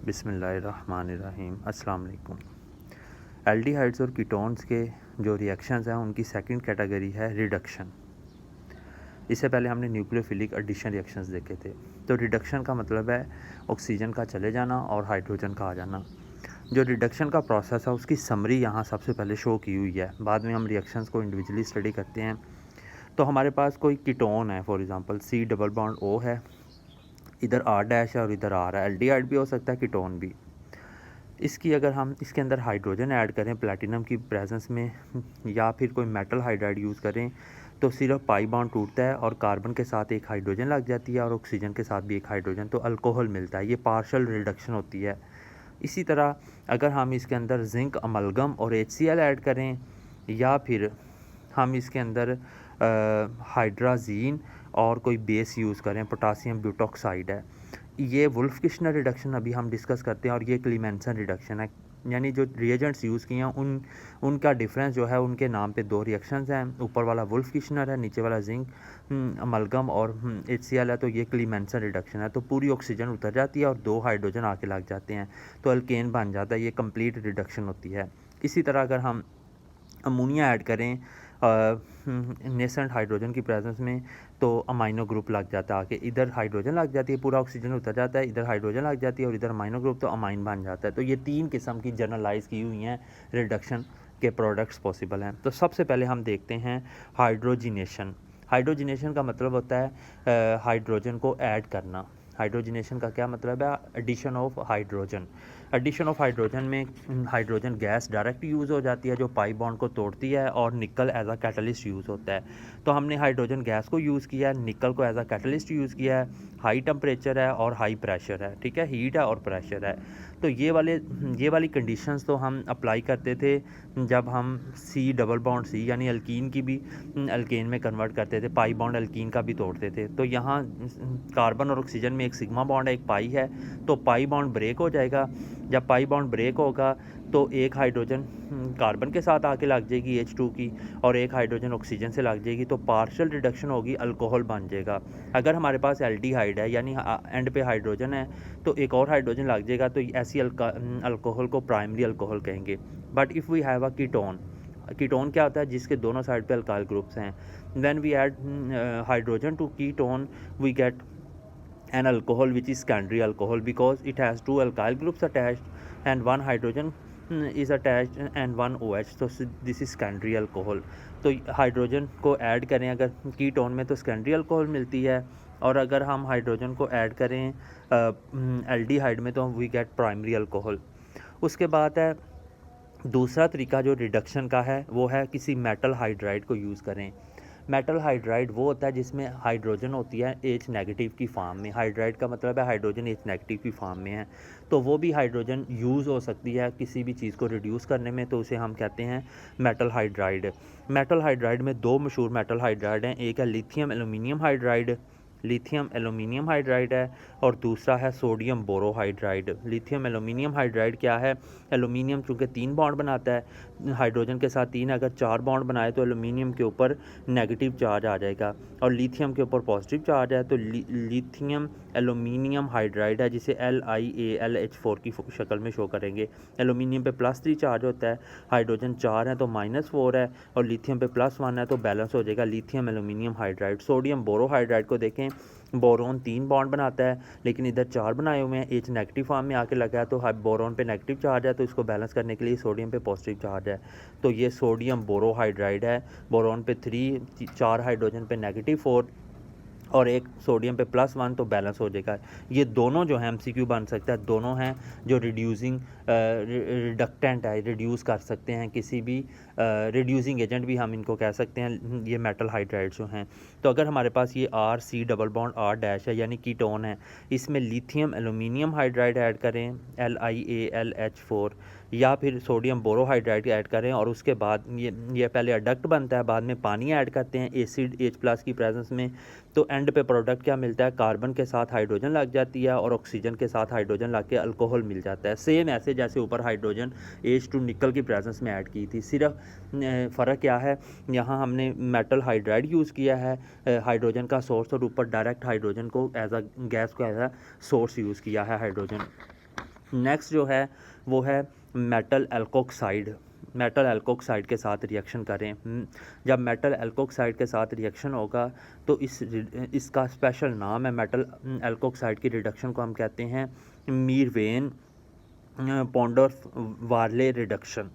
बिस्मिल्लाहिर्रहमानिर्रहीम। अस्सलाम वालेकुम। एल्डिहाइड्स और कीटोन्स के जो रिएक्शंस हैं उनकी सेकंड कैटेगरी है रिडक्शन। इससे पहले हमने न्यूक्लियोफिलिक एडिशन रिएक्शंस देखे थे। तो रिडक्शन का मतलब है ऑक्सीजन का चले जाना और हाइड्रोजन का आ जाना। जो रिडक्शन का प्रोसेस है उसकी समरी यहाँ सबसे पहले शो की हुई है, बाद में हम रिएक्शंस को इंडिविजुअली स्टडी करते हैं। तो हमारे पास कोई कीटोन है, for example C double bond O है, इधर R' है और इधर R है। एल्डिहाइड भी हो सकता है, कीटोन भी। इसकी अगर हम इसके अंदर हाइड्रोजन ऐड करें प्लैटिनम की प्रेजेंस में या फिर कोई मेटल हाइड्राइड यूज़ करें तो सिर्फ पाई बॉन्ड टूटता है और कार्बन के साथ एक हाइड्रोजन लग जाती है और ऑक्सीजन के साथ भी एक हाइड्रोजन, तो अल्कोहल मिलता है। ये पार्शियल रिडक्शन होती है। इसी तरह अगर हम इसके अंदर जिंक अमलगम और HCl ऐड करें या फिर हम इसके अंदर हाइड्राजीन और कोई बेस यूज़ करें, पोटासियम ब्यूटॉक्साइड है, ये वुल्फ किश्नर रिडक्शन अभी हम डिस्कस करते हैं और ये क्लीमेंसन रिडक्शन है। यानी जो रिएजेंट्स यूज़ किए हैं उनका डिफरेंस जो है, उनके नाम पे दो रिएक्शंस हैं। ऊपर वाला वुल्फ किश्नर है, नीचे वाला जिंक अमलगम और HCl है, तो ये क्लीमेंसन रिडक्शन है। तो पूरी ऑक्सीजन उतर जाती है और दो हाइड्रोजन आके लग जाते हैं तो अल्केन बन जाता है। ये कंप्लीट रिडक्शन होती है। इसी तरह अगर हम अमोनिया ऐड करें नेसेंट हाइड्रोजन की प्रेजेंस में तो अमाइनो ग्रुप लग जाता है आके, इधर हाइड्रोजन लग जाती है, पूरा ऑक्सीजन उतर जाता है, इधर हाइड्रोजन लग जाती है और इधर अमाइनो ग्रुप, तो अमाइन बन जाता है। तो ये तीन किस्म की जनरलाइज की हुई हैं रिडक्शन के प्रोडक्ट्स पॉसिबल हैं। तो सबसे पहले हम देखते हैं हाइड्रोजिनेशन। हाइड्रोजिनेशन का मतलब होता है हाइड्रोजन को ऐड करना। हाइड्रोजिनेशन का क्या मतलब है? Addition of hydrogen. Addition of hydrogen में हाइड्रोजन गैस डायरेक्ट यूज़ हो जाती है जो पाई बॉन्ड को तोड़ती है और निकल एज अ कैटलिस्ट यूज़ होता है। तो हमने हाइड्रोजन गैस को यूज़ किया है, निकल को एज अ कैटलिस्ट यूज़ किया है। हाई टेम्परेचर है और हाई प्रेशर है, ठीक है, हीट है और प्रेशर है। तो ये वाली कंडीशंस तो हम अप्लाई करते थे जब हम C डबल बॉन्ड C यानी अल्कीन की भी अल्केन में कन्वर्ट करते थे, पाई बॉन्ड अल्कीन का भी तोड़ते थे। तो यहाँ कार्बन और ऑक्सीजन में एक सिग्मा बॉन्ड है, एक पाई है, तो पाई बॉन्ड ब्रेक हो जाएगा। जब पाई बॉन्ड ब्रेक होगा तो एक हाइड्रोजन कार्बन के साथ आके लग जाएगी H2 की और एक हाइड्रोजन ऑक्सीजन से लग जाएगी, तो पार्शियल रिडक्शन होगी, अल्कोहल बन जाएगा। अगर हमारे पास एल्डिहाइड है यानी एंड पे हाइड्रोजन है तो एक और हाइड्रोजन लग जाएगा, तो ऐसी अल्कोहल को प्राइमरी अल्कोहल कहेंगे। But if we have a ketone, ketone क्या होता है? जिसके दोनों साइड पे अल्काइल ग्रुप्स हैं। When we add hydrogen to ketone we get an alcohol which is secondary alcohol because it has two alkyl groups attached and one hydrogen is attached and one OH, so this is secondary alcohol। तो hydrogen को add करें अगर ketone में तो secondary alcohol मिलती है, और अगर हम हाइड्रोजन को ऐड करें एल्डिहाइड में तो वी गेट प्राइमरी अल्कोहल। उसके बाद है दूसरा तरीका जो रिडक्शन का है, वो है किसी मेटल हाइड्राइड को यूज़ करें। मेटल हाइड्राइड वो होता है जिसमें हाइड्रोजन होती है H नेगेटिव की फॉर्म में। हाइड्राइड का मतलब है हाइड्रोजन H नेगेटिव की फॉर्म में है, तो वो भी हाइड्रोजन यूज़ हो सकती है किसी भी चीज़ को रिड्यूस करने में, तो उसे हम कहते हैं मेटल हाइड्राइड। मेटल हाइड्राइड में दो मशहूर मेटल हाइड्राइड हैं, एक है lithium aluminium hydride, lithium aluminium hydride है, और दूसरा है sodium borohydride. Lithium aluminium hydride क्या है? एल्यूमिनियम चूँकि 3 बॉन्ड बनाता है हाइड्रोजन के साथ 3, अगर 4 बॉन्ड बनाए तो एल्यूमिनियम के ऊपर नेगेटिव चार्ज आ जाएगा और लिथियम के ऊपर पॉजिटिव चार्ज है, तो लिथियम एल्यूमिनियम हाइड्राइड है, जिसे LiAlH4 की शक्ल में शो करेंगे। एल्यूमिनियम पे +3 चार्ज होता है, हाइड्रोजन 4 है तो -4 है, और लिथियम पे +1 है तो बैलेंस हो जाएगा lithium aluminium hydride. Sodium borohydride को देखें, बोरोन 3 बॉन्ड बनाता है लेकिन इधर 4 बनाए हुए हैं, H नेगेटिव फॉर्म में आके लगा है, तो बोरोन पे नेगेटिव चार्ज है, तो इसको बैलेंस करने के लिए सोडियम पे पॉजिटिव चार्ज है, तो ये सोडियम बोरोहाइड्राइड है। बोरोन पे 4 हाइड्रोजन पे -4 और एक सोडियम पे +1, तो बैलेंस हो जाएगा। ये दोनों जो हैं MCQ बन सकता है, दोनों हैं जो रिडक्टेंट है, रिड्यूस कर सकते हैं किसी भी रिड्यूसिंग एजेंट भी हम इनको कह सकते हैं, ये मेटल हाइड्राइड्स जो हैं। तो अगर हमारे पास ये RC डबल बॉन्ड R' है यानी कीटोन है, इसमें लिथियम एल्यूमिनियम हाइड्राइड ऐड करें LiAlH4 या फिर सोडियम बोरोहाइड्राइड ऐड करें, और उसके बाद ये पहले अडक्ट बनता है, बाद में पानी ऐड करते हैं एसिड H+ की प्रेजेंस में, तो एंड पे प्रोडक्ट क्या मिलता है? कार्बन के साथ हाइड्रोजन लग जाती है और ऑक्सीजन के साथ हाइड्रोजन लग के अल्कोहल मिल जाता है। सेम ऐसे जैसे ऊपर हाइड्रोजन H2 निकल की प्रेजेंस में ऐड की थी, सिर्फ फ़र्क क्या है, यहाँ हमने मेटल हाइड्राइड यूज़ किया है हाइड्रोजन का सोर्स, और ऊपर डायरेक्ट हाइड्रोजन को एज अ गैस को एज अ सोर्स यूज़ किया है हाइड्रोजन। नेक्स्ट जो है वो है मेटल एल्कोक्साइड। मेटल एल्कोक्साइड के साथ रिएक्शन करें। जब मेटल एल्कोक्साइड के साथ रिएक्शन होगा तो इसका स्पेशल नाम है, मेटल एल्कोक्साइड की रिडक्शन को हम कहते हैं मीरवेन पॉन्डर्फ वार्ले रिडक्शन।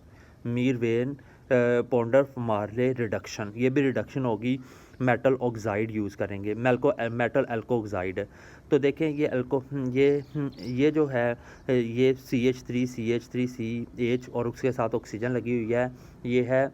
मीरवेन पॉन्डर्फ वार्ले रिडक्शन, ये भी रिडक्शन होगी, मेटल ऑक्साइड यूज़ करेंगे, मेटल एल्कोक्साइड। तो देखें ये जो है ये CH3CH3CH और उसके साथ ऑक्सीजन लगी हुई है, ये है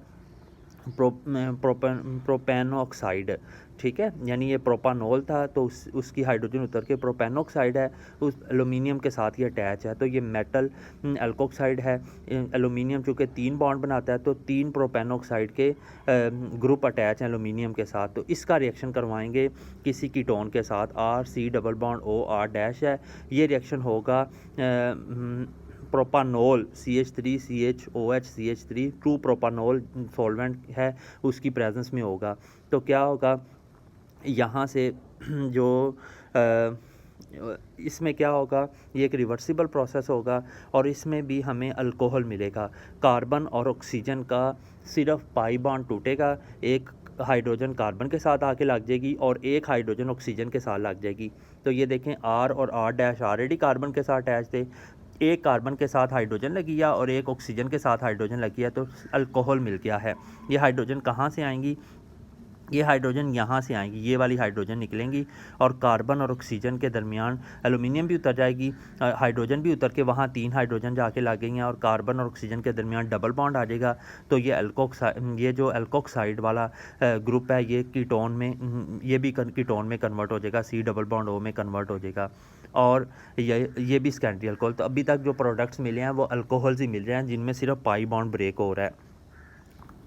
प्रोपेनॉक्साइड, ठीक है। यानी ये प्रोपानॉल था तो उसकी हाइड्रोजन उतर के प्रोपेनॉक्साइड है, उस एलुमिनियम के साथ ये अटैच है, तो ये मेटल एल्कोक्साइड है। एलुमिनियम चूँकि 3 बॉन्ड बनाता है तो 3 प्रोपेनॉक्साइड के ग्रुप अटैच हैं एलुमिनियम के साथ, तो इसका रिएक्शन करवाएंगे किसी कीटोन के साथ, RC double bond OR dash है। ये रिएक्शन होगा propanol CH3CHOH CH3 2 propanol solvent है उसकी प्रेजेंस में होगा। तो क्या होगा यहाँ से जो इसमें क्या होगा, ये एक रिवर्सिबल प्रोसेस होगा और इसमें भी हमें अल्कोहल मिलेगा। कार्बन और ऑक्सीजन का सिर्फ पाई बॉन्ड टूटेगा, एक हाइड्रोजन कार्बन के साथ आके लग जाएगी और एक हाइड्रोजन ऑक्सीजन के साथ लग जाएगी। तो ये देखें R और R डैश ऑलरेडी कार्बन के साथ अटैच थे, एक कार्बन के साथ हाइड्रोजन लगी है और एक ऑक्सीजन के साथ हाइड्रोजन लगी है, तो अल्कोहल मिल गया है। ये हाइड्रोजन कहाँ से आएंगी, ये हाइड्रोजन यहाँ से आएंगी, ये वाली हाइड्रोजन निकलेंगी और कार्बन और ऑक्सीजन के दरमियान एलुमिनियम भी उतर जाएगी, हाइड्रोजन भी उतर के वहाँ 3 हाइड्रोजन जाके लगेंगे और कार्बन और ऑक्सीजन के दरमियान डबल बॉन्ड आ जाएगा। तो ये जो एल्कोक्साइड वाला ग्रुप है ये कीटोन में, ये भी कीटोन में कन्वर्ट हो जाएगा, C डबल बॉन्ड O में कन्वर्ट हो जाएगा और ये भी सेकेंडरी अल्कोहल। तो अभी तक जो प्रोडक्ट्स मिले हैं वो अल्कोहल्स ही मिल रहे हैं जिनमें सिर्फ पाई बॉन्ड ब्रेक हो रहा है।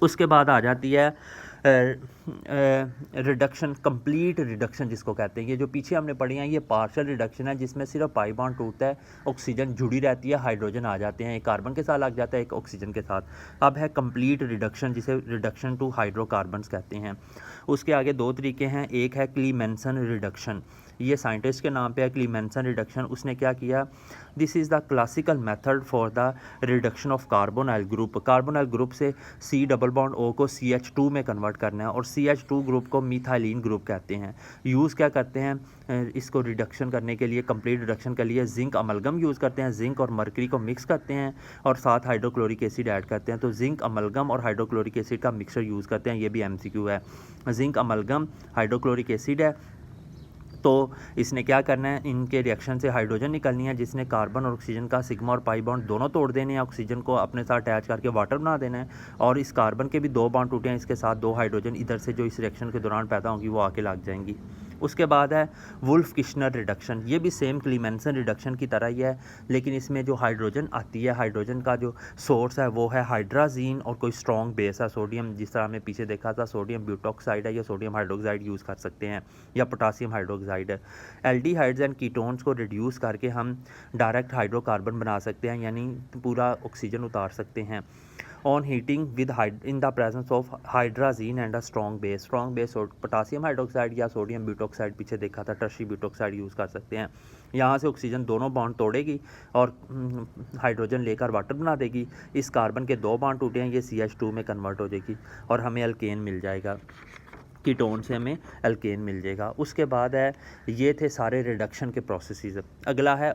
उसके बाद आ जाती है रिडक्शन, कंप्लीट रिडक्शन जिसको कहते हैं। ये जो पीछे हमने पढ़ी हैं ये पार्शियल रिडक्शन है जिसमें सिर्फ पाई बॉन्ड टूटता है, ऑक्सीजन जुड़ी रहती है, हाइड्रोजन आ जाते हैं, एक कार्बन के साथ लग जाता है एक ऑक्सीजन के साथ। अब है कंप्लीट रिडक्शन जिसे रिडक्शन टू हाइड्रोकार्बन्स कहते हैं। उसके आगे 2 तरीके हैं, एक है क्लीमेंसन रिडक्शन, ये साइंटिस्ट के नाम पे है क्लीमेंसन रिडक्शन। उसने क्या किया, this is the classical method for the reduction of carbonyl group. Carbonyl group से C डबल बॉन्ड O को CH2 में कन्वर्ट करना है और CH2 ग्रुप को मिथाइलिन ग्रुप कहते हैं। यूज़ क्या करते हैं इसको रिडक्शन करने के लिए, कंप्लीट रिडक्शन के लिए जिंक अमलगम यूज़ करते हैं, जिंक और मरकरी को मिक्स करते हैं और साथ हाइड्रोक्लोरिक एसिड ऐड करते हैं। तो जिंक अमलगम और हाइड्रोक्लोरिक एसिड का मिक्सचर यूज़ करते हैं, ये भी MCQ है। जिंक अमलगम हाइड्रोक्लोरिक एसिड है, तो इसने क्या करना है, इनके रिएक्शन से हाइड्रोजन निकलनी है जिसने कार्बन और ऑक्सीजन का सिग्मा और पाई बॉन्ड दोनों तोड़ देने हैं, ऑक्सीजन को अपने साथ अटैच करके वाटर बना देना है और इस कार्बन के भी 2 बॉन्ड टूटे हैं, इसके साथ 2 हाइड्रोजन इधर से जो इस रिएक्शन के दौरान पैदा होंगी वो आके लग जाएंगी। उसके बाद है वुल्फ किश्नर रिडक्शन, ये भी सेम क्लीमेंसन रिडक्शन की तरह ही है, लेकिन इसमें जो हाइड्रोजन आती है, हाइड्रोजन का जो सोर्स है वो है हाइड्राजीन और कोई स्ट्रॉन्ग बेस है सोडियम, जिस तरह हमने पीछे देखा था सोडियम ब्यूटॉक्साइड है या सोडियम हाइड्रोक्साइड यूज़ कर सकते हैं या पोटासियम हाइड्रोक्साइड है। एल्डिहाइड्स एंड कीटोन्स को रिड्यूस करके हम डायरेक्ट हाइड्रोकार्बन बना सकते हैं, यानी पूरा ऑक्सीजन उतार सकते हैं। On heating with in the presence of hydrazine and a strong base potassium hydroxide या सोडियम ब्यूटॉक्साइड पीछे देखा था, टर्शी ब्यूटॉक्साइड यूज़ कर सकते हैं। यहाँ से ऑक्सीजन दोनों बॉन्ड तोड़ेगी और हाइड्रोजन लेकर वाटर बना देगी, इस कार्बन के 2 बॉन्ड टूटे हैं, ये CH2 में कन्वर्ट हो जाएगी और हमें अल्केन मिल जाएगा, कीटोन से हमें अल्केन मिल जाएगा। उसके बाद है, ये थे सारे रिडक्शन के प्रोसेसेस। अगला है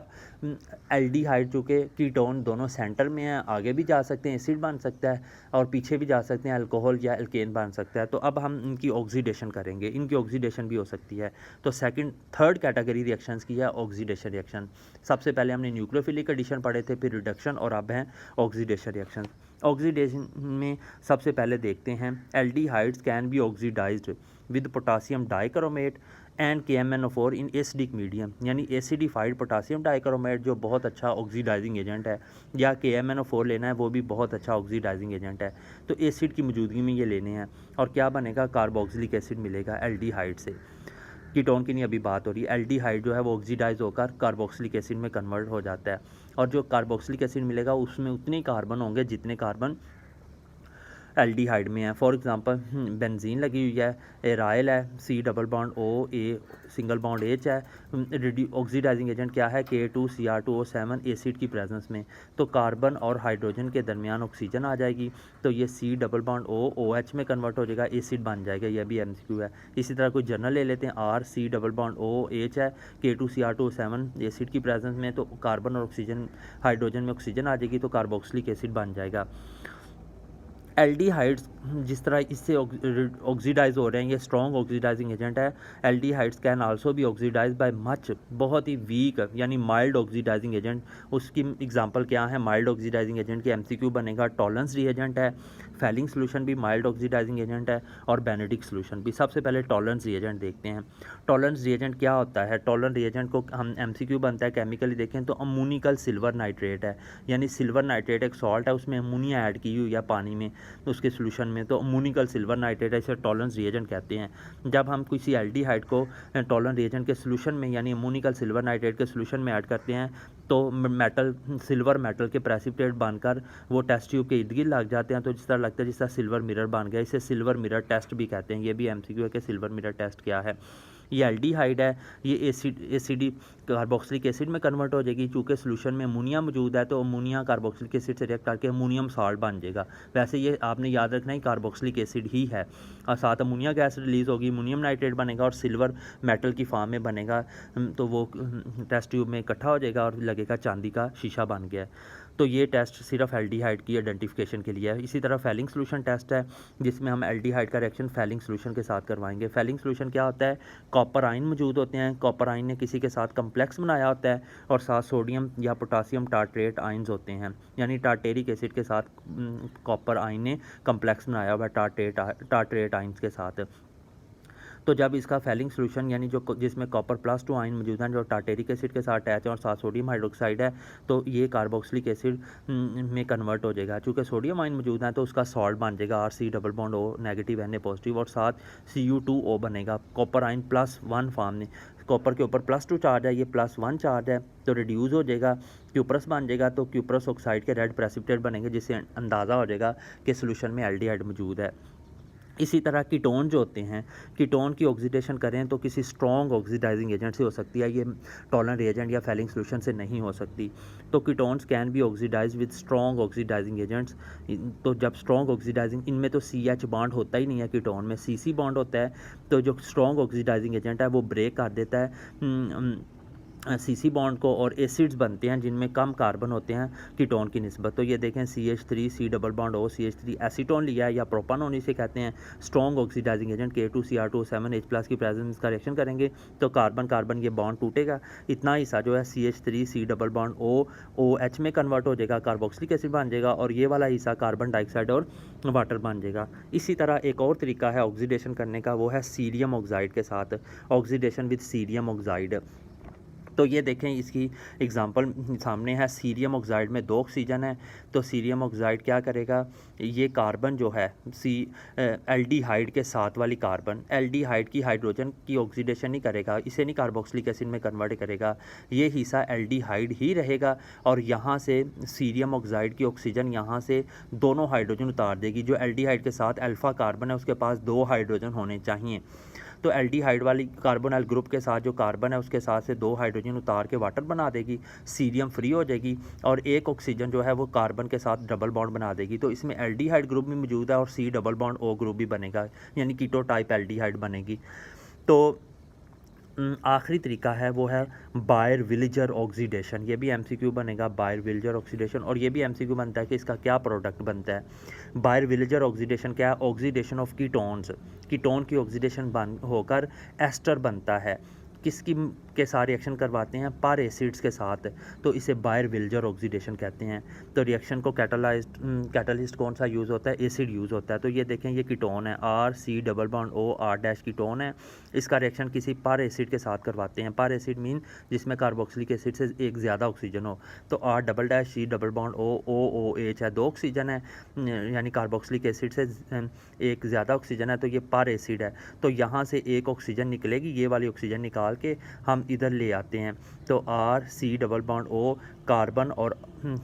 एल्डिहाइड, चूँकि कीटोन दोनों सेंटर में है, आगे भी जा सकते हैं, एसिड बन सकता है और पीछे भी जा सकते हैं, अल्कोहल या अल्केन बन सकता है। तो अब हम इनकी ऑक्सीडेशन करेंगे, इनकी ऑक्सीडेशन भी हो सकती है। तो थर्ड कैटेगरी रिएक्शंस की है ऑक्सीडेशन रिएक्शन। सबसे पहले हमने न्यूक्लियोफिलिक एडिशन पढ़े थे, फिर रिडक्शन और अब हैं ऑक्सीडेशन रिएक्शन। ऑक्सीडेशन में सबसे पहले देखते हैं aldehydes can be oxidized with potassium dichromate and KMnO4 in acidic medium, यानी एसिडिफाइड पोटासियम डाइक्रोमेट जो बहुत अच्छा ऑक्सीडाइजिंग एजेंट है, या KMnO4 लेना है वो भी बहुत अच्छा ऑक्सीडाइजिंग एजेंट है। तो एसिड की मौजूदगी में ये लेने हैं और क्या बनेगा, कार्बोक्सिलिक एसिड मिलेगा एल्डिहाइड से। कीटोन की नहीं अभी बात हो रही, एल्डिहाइड जो है वो ऑक्सीडाइज होकर कार्बोक्सिलिक एसिड में कन्वर्ट हो जाता है और जो कार्बोक्सिलिक एसिड मिलेगा उसमें उतने कार्बन होंगे जितने कार्बन एल्डिहाइड में है। फॉर एग्जांपल बेंजीन लगी हुई है, एराइल है, C double bond O A single bond H है, ऑक्सीडाइजिंग एजेंट क्या है K2Cr2O7 एसिड की प्रेजेंस में, तो कार्बन और हाइड्रोजन के दरमियान ऑक्सीजन आ जाएगी, तो ये C double bond O OH में कन्वर्ट हो जाएगा, एसिड बन जाएगा। यह भी MCQ है। इसी तरह कोई जर्नल ले लेते हैं, R C double bond O H है, K2Cr2O7 एसिड की प्रेजेंस में, तो कार्बन और ऑक्सीजन हाइड्रोजन में ऑक्सीजन आ जाएगी, तो कार्बोक्सिलिक एसिड बन जाएगा। एल्डिहाइड्स जिस तरह इससे ऑक्सीडाइज हो रहे हैं, ये स्ट्रॉन्ग ऑक्सीडाइजिंग एजेंट है। एल्डिहाइड्स कैन आल्सो भी ऑक्सीडाइज बाय मच, बहुत ही वीक यानी माइल्ड ऑक्सीडाइजिंग एजेंट। उसकी एग्जांपल क्या है माइल्ड ऑक्सीडाइजिंग एजेंट के? MCQ बनेगा टॉलरेंस रिएजेंट है, फेलिंग सोल्यूशन भी माइल्ड ऑक्सीडाइजिंग एजेंट है, और बेनेडिक्ट सोल्यूशन भी। सबसे पहले टॉलरेंस रिएजेंट देखते हैं। टॉलरेंस रिएजेंट क्या होता है? टॉलरेंस रिएजेंट को हम MCQ बनता है केमिकली देखें तो अमोनिकल सिल्वर नाइट्रेट है, यानी सिल्वर नाइट्रेट एक सॉल्ट है, उसमें अमोनिया ऐड की हुई है पानी में उसके सोल्यूशन में, तो अमोनिकल सिल्वर नाइट्रेट है, इसे टॉलरेंस रिएजेंट कहते हैं। जब हम किसी एल्डिहाइड को टॉलरेंस रिएजेंट के सोल्यूशन में यानी अमोनिकल सिल्वर नाइट्रेट के सोल्यूशन में ऐड करते हैं तो मेटल सिल्वर मेटल के प्रेसिपिटेट बनकर वो टेस्ट ट्यूब के इर्द गिर्द लग जाते हैं, तो जिस तरह लगता है जिस तरह सिल्वर मिरर बन गया। इसे सिल्वर मिरर टेस्ट भी कहते हैं। ये भी MCQ है कि सिल्वर मिरर टेस्ट क्या है। ये एल्डिहाइड है, ये एसिडी कार्बोक्सिलिक एसिड में कन्वर्ट हो जाएगी। चूँकि सोल्यूशन में अमोनिया मौजूद है तो अमोनिया कार्बोक्सिलिक एसिड से रिएक्ट करके अमोनियम साल्ट बन जाएगा। वैसे ये आपने याद रखना ही कार्बोक्सिलिक एसिड ही है, और साथ अमोनिया गैस रिलीज़ होगी, अमोनियम नाइट्रेट बनेगा और सिल्वर मेटल की फॉर्म में बनेगा, तो वो टेस्ट ट्यूब में इकट्ठा हो जाएगा और लगेगा चांदी का शीशा बन गया। तो ये टेस्ट सिर्फ एल्डिहाइड की आइडेंटिफिकेशन के लिए है। इसी तरह फेलिंग सोल्यूशन टेस्ट है, जिसमें हम एल्डिहाइड का रिएक्शन फेलिंग सोल्यूशन के साथ करवाएंगे। फेलिंग सोल्यूशन क्या होता है? कॉपर आयन मौजूद होते हैं, कॉपर आयन ने किसी के साथ कम्प्लेक्स बनाया होता है, और साथ सोडियम या पोटासियम टार्ट्रेट आयन्स होते हैं, यानी टार्टेरिक एसिड के साथ कॉपर आयन ने कम्प्लेक्स बनाया हुआ है टार्ट्रेट आयन्स के साथ। तो जब इसका फेलिंग सोल्यूशन यानी जो जिसमें कॉपर +2 आयन मौजूद हैं जो टार्टेरिक एसिड के साथ अटैच है और साथ सोडियम हाइड्रोक्साइड है, तो ये कार्बोक्सिलिक एसिड में कन्वर्ट हो जाएगा। चूँकि सोडियम आयन मौजूद है तो उसका सॉल्ट बन जाएगा RC double bond O negative Na positive, और साथ Cu2O बनेगा। कॉपर आयन +1 फॉर्म में, कॉपर के ऊपर +2 चार्ज है, ये +1 चार्ज है, तो रिड्यूस हो जाएगा, क्यूप्रस बन जाएगा, तो क्यूप्रस ऑक्साइड के रेड प्रेसिपिटेट बनेंगे, जिससे अंदाज़ा हो जाएगा कि सोल्यूशन में एल्डिहाइड मौजूद है। इसी तरह कीटोन जो होते हैं, कीटोन की ऑक्सीडेशन करें तो किसी स्ट्रॉन्ग ऑक्सीडाइजिंग एजेंट से हो सकती है, ये टॉलरेंट रिएजेंट या फेलिंग सोल्यूशन से नहीं हो सकती। तो ketones can be oxidize with strong oxidizing agents. तो जब स्ट्रॉन्ग ऑक्सीडाइजिंग, इनमें तो CH बॉन्ड होता ही नहीं है, कीटोन में CC बॉन्ड होता है, तो जो स्ट्रॉन्ग ऑक्सीडाइजिंग एजेंट है वो ब्रेक कर देता है CC बॉन्ड को, और एसिड्स बनते हैं जिनमें कम कार्बन होते हैं कीटोन की निस्बत। तो ये देखें CH3 C double bond O CH3 acetone लिया है, या प्रोपानोन इसे कहते हैं। Strong oxidizing agent K2Cr2O7 H+ की प्रेजेंस का रिएक्शन करेंगे तो कार्बन कार्बन ये बॉन्ड टूटेगा, इतना हिस्सा जो है CH3 C double bond O OH में कन्वर्ट हो जाएगा, कार्बोक्सिलिक एसिड बन जाएगा, और ये वाला हिस्सा कार्बन डाइऑक्साइड और वाटर बन जाएगा। इसी तरह एक और तरीका है ऑक्सीडेशन करने का, वो है सीरियम ऑक्साइड के साथ, ऑक्सीडेशन विद सीरियम ऑक्साइड। तो ये देखें इसकी एग्जांपल सामने है। सीरियम ऑक्साइड में 2 ऑक्सीजन है, तो सीरियम ऑक्साइड क्या करेगा, ये कार्बन जो है एल्डिहाइड के साथ वाली कार्बन, एल्डिहाइड की हाइड्रोजन की ऑक्सीडेशन नहीं करेगा, इसे नहीं कार्बोक्सिलिक एसिड में कन्वर्ट करेगा, ये हिस्सा एल्डिहाइड ही रहेगा, और यहाँ से सीरियम ऑक्साइड की ऑक्सीजन यहाँ से दोनों हाइड्रोजन उतार देगी। जो एल्डिहाइड के साथ अल्फ़ा कार्बन है उसके पास 2 हाइड्रोजन होने चाहिए, तो एल्डिहाइड वाली कार्बोनाइल ग्रुप के साथ जो कार्बन है उसके साथ से 2 हाइड्रोजन उतार के वाटर बना देगी, सीरियम फ्री हो जाएगी, और एक ऑक्सीजन जो है वो कार्बन के साथ डबल बॉन्ड बना देगी। तो इसमें एल्डिहाइड ग्रुप भी मौजूद है और C double bond O group भी बनेगा, यानी कीटो टाइप एल्डिहाइड बनेगी। तो आखिरी तरीका है वो है बायर विलेजर ऑक्सीडेशन। ये भी MCQ बनेगा, बायर विलेजर ऑक्सीडेशन, और ये भी MCQ बनता है कि इसका क्या प्रोडक्ट बनता है। बायर विलेजर ऑक्सीडेशन क्या है? ऑक्सीडेशन ऑफ कीटोन्स, कीटोन की ऑक्सीडेशन बन होकर एस्टर बनता है। किसकी के साथ रिएक्शन करवाते हैं? पर एसिड्स के साथ, तो इसे बायर विलेजर ऑक्सीडेशन कहते हैं। तो रिएक्शन को कैटलिस्ट कौन सा यूज़ होता है? एसिड यूज़ होता है। तो ये देखें ये कीटोन है, RC double bond O R- ketone है, इसका रिएक्शन किसी पर एसिड के साथ करवाते हैं। पर एसिड मीन जिसमें कार्बोक्सिलिक एसिड से एक ज़्यादा ऑक्सीजन हो, तो R-C double bond O OOH है, 2 ऑक्सीजन है, यानी कार्बोक्सिलिक एसिड से एक ज़्यादा ऑक्सीजन है, तो ये पर एसिड है। तो यहाँ से एक ऑक्सीजन निकलेगी, ये वाली ऑक्सीजन निकाल के हम हम इधर ले आते हैं तो R C double bond O carbon और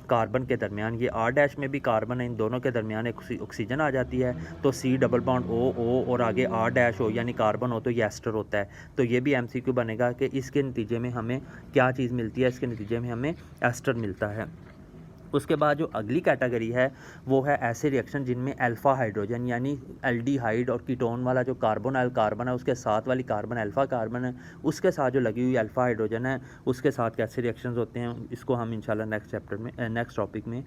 कार्बन के दरमियान, ये आर डैश में भी कार्बन है, इन दोनों के दरमियान एक ऑक्सीजन आ जाती है, तो सी डबल बॉन्ड ओ और आगे आर डैश हो यानी कार्बन हो तो ये एस्टर होता है। तो ये भी एमसीक्यू बनेगा कि इसके नतीजे में हमें क्या चीज़ मिलती है, इसके नतीजे में हमें एस्टर मिलता है। उसके बाद जो अगली कैटेगरी है वो है ऐसे रिएक्शन जिनमें अल्फ़ा हाइड्रोजन यानी एल्डिहाइड और कीटोन वाला जो कार्बोनाइल कार्बन है उसके साथ वाली कार्बन अल्फ़ा कार्बन है, उसके साथ जो लगी हुई अल्फ़ा हाइड्रोजन है उसके साथ कैसे रिएक्शंस होते हैं, इसको हम इंशाल्लाह नेक्स्ट चैप्टर में नेक्स्ट टॉपिक में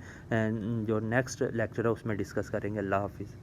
जो नेक्स्ट लेक्चर है उसमें डिस्कस करेंगे। अल्लाह हाफिज़।